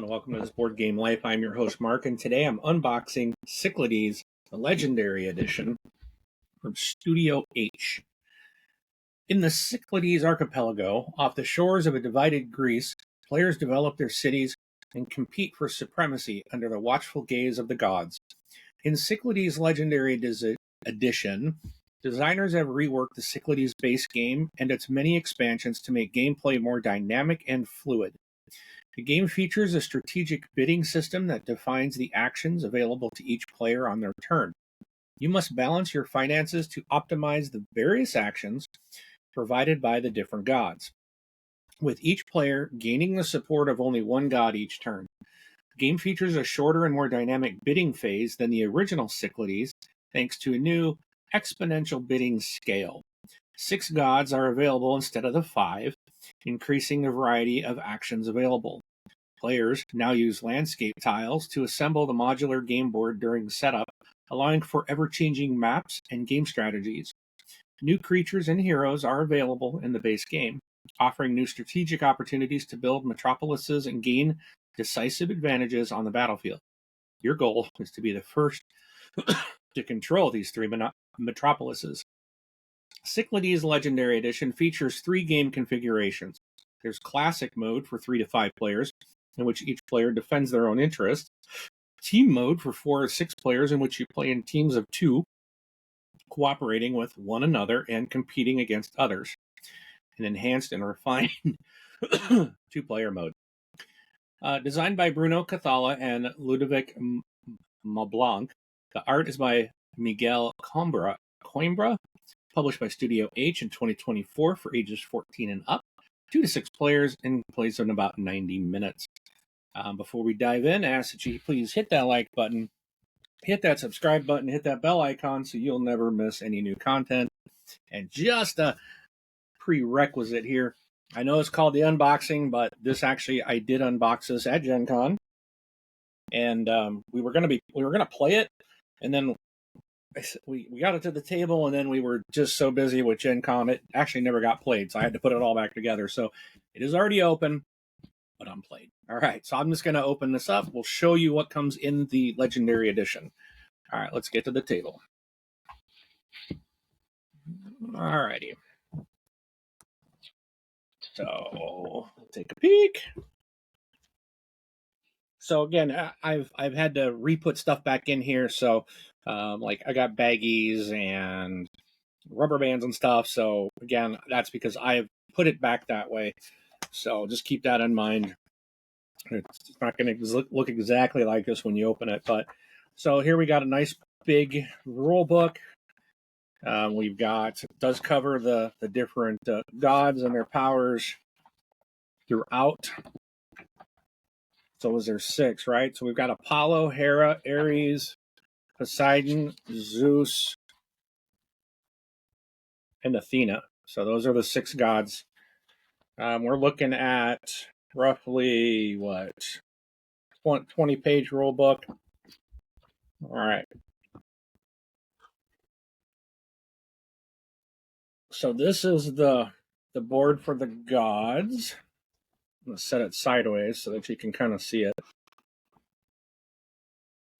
and welcome to this Board Game Life. I'm your host, Mark, and today I'm unboxing Cyclades, the Legendary Edition from Studio H. In the Cyclades archipelago, off the shores of a divided Greece, players develop their cities and compete for supremacy under the watchful gaze of the gods. In Cyclades Legendary Edition, designers have reworked the Cyclades base game and its many expansions to make gameplay more dynamic and fluid. The game features a strategic bidding system that defines the actions available to each player on their turn. You must balance your finances to optimize the various actions provided by the different gods, with each player gaining the support of only one god each turn. The game features a shorter and more dynamic bidding phase than the original Cyclades, thanks to a new exponential bidding scale. 6 gods are available instead of the 5, increasing the variety of actions available. Players now use landscape tiles to assemble the modular game board during setup, allowing for ever-changing maps and game strategies. New creatures and heroes are available in the base game, offering new strategic opportunities to build metropolises and gain decisive advantages on the battlefield. Your goal is to be the first to control these 3 metropolises. Cyclades Legendary Edition features 3 game configurations. There's Classic mode for 3 to 5 players, in which each player defends their own interests. Team mode for 4 or 6 players, in which you play in teams of 2, cooperating with one another and competing against others. An enhanced and refined 2-player mode. Designed by Bruno Cathala and Ludovic Mablanc, the art is by Miguel Coimbra, published by Studio H in 2024 for ages 14 and up, 2 to 6 players, and plays in about 90 minutes. Before we dive in, I ask that you please hit that like button, hit that subscribe button, hit that bell icon so you'll never miss any new content. And just a prerequisite here, I know it's called the unboxing, but this actually, I did unbox this at Gen Con, and we were gonna play it, and then we got it to the table, and then we were just so busy with Gen Con, it actually never got played, so I had to put it all back together. So it is already open, but unplayed. All right, so I'm just going to open this up. We'll show you what comes in the Legendary Edition. All right, let's get to the table. All righty. So take a peek. So again, I've had to re-put stuff back in here. So like I got baggies and rubber bands and stuff. So again, that's because I've put it back that way. So just keep that in mind. It's not going to look exactly like this when you open it. But so here we got a nice big rule book. We've got, it does cover the different gods and their powers throughout. So was there 6, right? So we've got Apollo, Hera, Ares, Poseidon, Zeus, and Athena. So those are the 6 gods. We're looking at roughly, 20-page rule book. All right. So this is the board for the gods. I'm going to set it sideways so that you can kind of see it.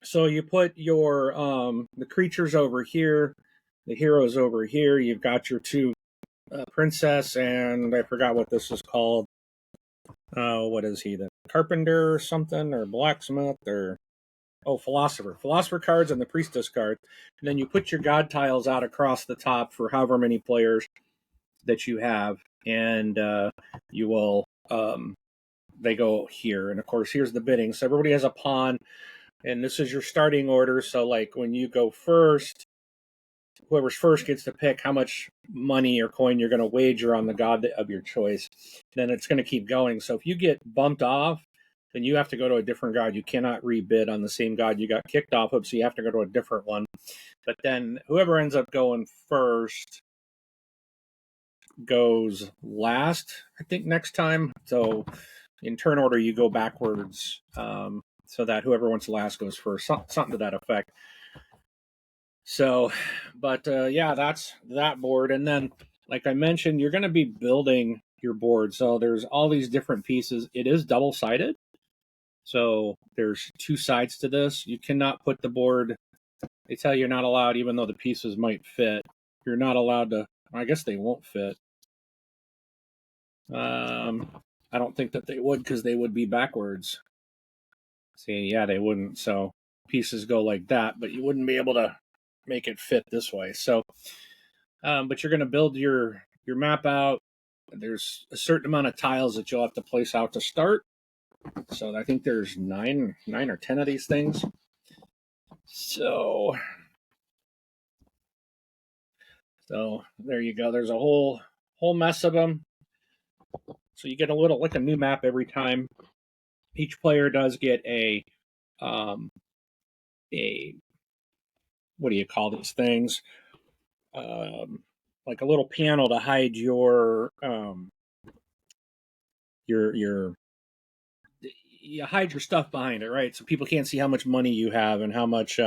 So you put your the creatures over here, the heroes over here. You've got your 2 princess, and I forgot what this is called. What is he? The carpenter or something, or blacksmith, or philosopher cards, and the priestess card. And then you put your god tiles out across the top for however many players that you have, and you will they go here. And of course, here's the bidding. So everybody has a pawn, and this is your starting order. So like when you go first, whoever's first gets to pick how much money or coin you're going to wager on the god of your choice. Then it's going to keep going. So if you get bumped off, then you have to go to a different god. You cannot rebid on the same god you got kicked off of, so you have to go to a different one. But then whoever ends up going first goes last, I think, next time. So in turn order, you go backwards, so that whoever wants last goes first, something to that effect. So, but yeah, that's that board. And then, like I mentioned, you're going to be building your board. So there's all these different pieces. It is double-sided. So there's two sides to this. You cannot put the board. They tell you you're not allowed, even though the pieces might fit. You're not allowed to. I guess they won't fit. I don't think that they would, because they would be backwards. See, yeah, they wouldn't. So pieces go like that, but you wouldn't be able to make it fit this way. So, but you're going to build your map out. There's a certain amount of tiles that you'll have to place out to start. So I think there's nine or 10 of these things. So there you go. There's a whole mess of them. So you get like a new map every time. Each player does get a what do you call these things? Like a little panel to hide your you hide your stuff behind it, right? So people can't see how much money you have and how much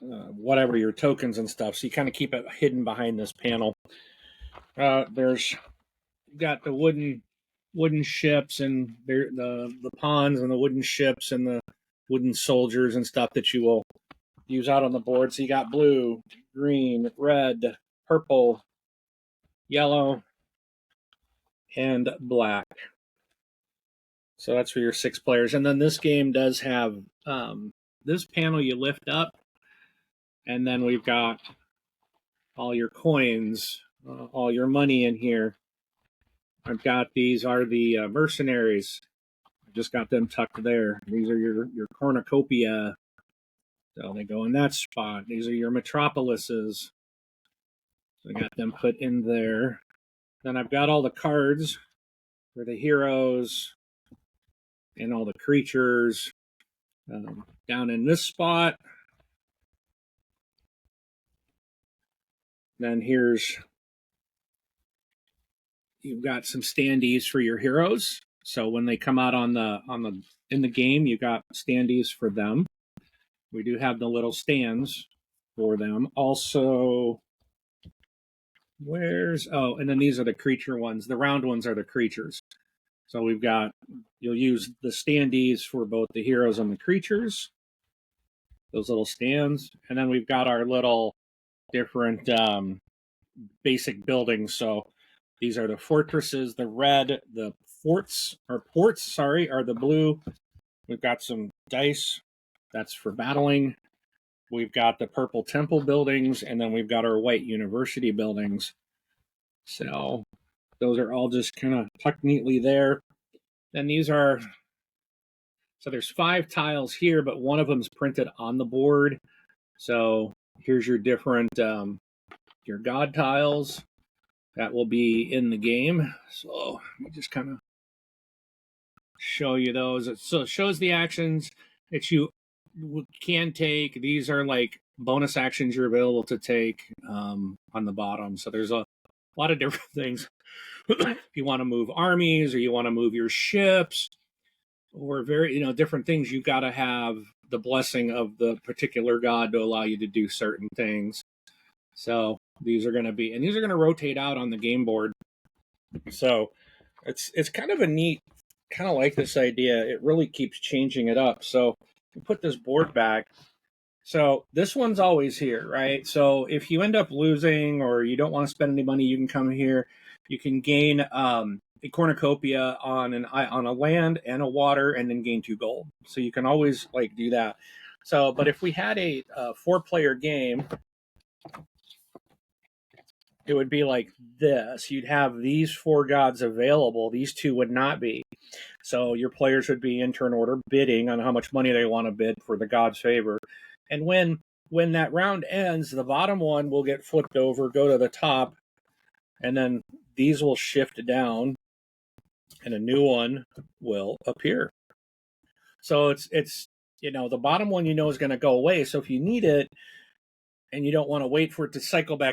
whatever your tokens and stuff. So you kind of keep it hidden behind this panel. There's got the wooden ships and the pawns and the wooden ships and the wooden soldiers and stuff that you will use out on the board. So you got blue, green, red, purple, yellow, and black. So that's for your 6 players. And then this game does have this panel you lift up, and then we've got all your coins, all your money in here. I've got these are the mercenaries. I just got them tucked there. These are your cornucopia. So they go in that spot. These are your metropolises. So I got them put in there. Then I've got all the cards for the heroes and all the creatures down in this spot. Then you've got some standees for your heroes. So when they come out in the game, you got standees for them. We do have the little stands for them. Also, and then these are the creature ones. The round ones are the creatures. So you'll use the standees for both the heroes and the creatures. Those little stands. And then we've got our little different basic buildings. So these are the fortresses. The red, the ports are the blue. We've got some dice. That's for battling. We've got the purple temple buildings, and then we've got our white university buildings. So those are all just kind of tucked neatly there. And there's 5 tiles here, but one of them's printed on the board. So here's your different your god tiles that will be in the game. So let me just kind of show you those. So it shows the actions that you can take. These are like bonus actions you're available to take on the bottom. So there's a lot of different things. If you want to move armies, or you want to move your ships, or different things, you got to have the blessing of the particular god to allow you to do certain things. So these are going to rotate out on the game board. So it's kind of a neat, kind of like this idea. It really keeps changing it up. So we put this board back. So this one's always here, right? So if you end up losing or you don't want to spend any money, you can come here. You can gain a cornucopia on a land and a water, and then gain 2 gold. So you can always do that. So, but if we had a 4-player game, it would be like this. You'd have these 4 gods available. These 2 would not be. So your players would be in turn order bidding on how much money they want to bid for the god's favor. And when that round ends, the bottom one will get flipped over, go to the top, and then these will shift down, and a new one will appear. So it's the bottom one is going to go away. So if you need it and you don't want to wait for it to cycle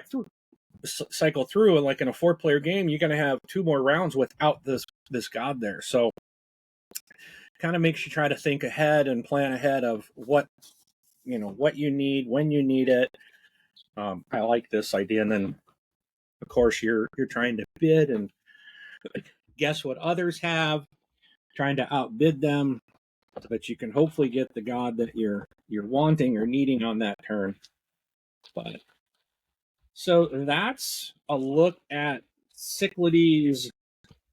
through, and like in a 4-player game, you're going to have 2 more rounds without this god there. So kind of makes you try to think ahead and plan ahead of what you need, when you need it. I like this idea. And then of course you're trying to bid, and guess what others have, trying to outbid them, so that you can hopefully get the god that you're wanting or needing on that turn. But so that's a look at Cyclades,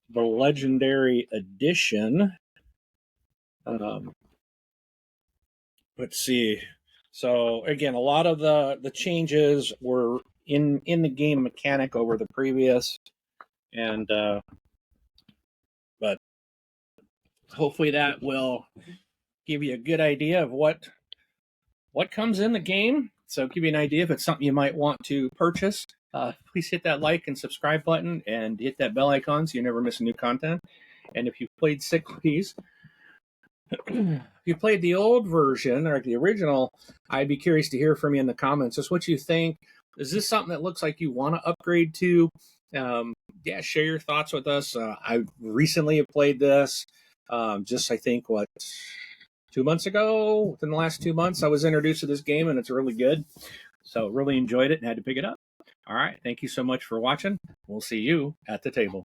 the Legendary Edition. Let's see. So again, a lot of the changes were in the game mechanic over the previous, and but hopefully that will give you a good idea of what comes in the game. So give you an idea if it's something you might want to purchase. Please hit that like and subscribe button and hit that bell icon so you never miss new content. And if you've played Cyclades, if you played the old version or the original, I'd be curious to hear from you in the comments. Just what you think. Is this something that looks like you want to upgrade to? Yeah, share your thoughts with us. I recently have played this. Just I think 2 months ago. Within the last 2 months, I was introduced to this game, and it's really good. So really enjoyed it and had to pick it up. All right, thank you so much for watching. We'll see you at the table.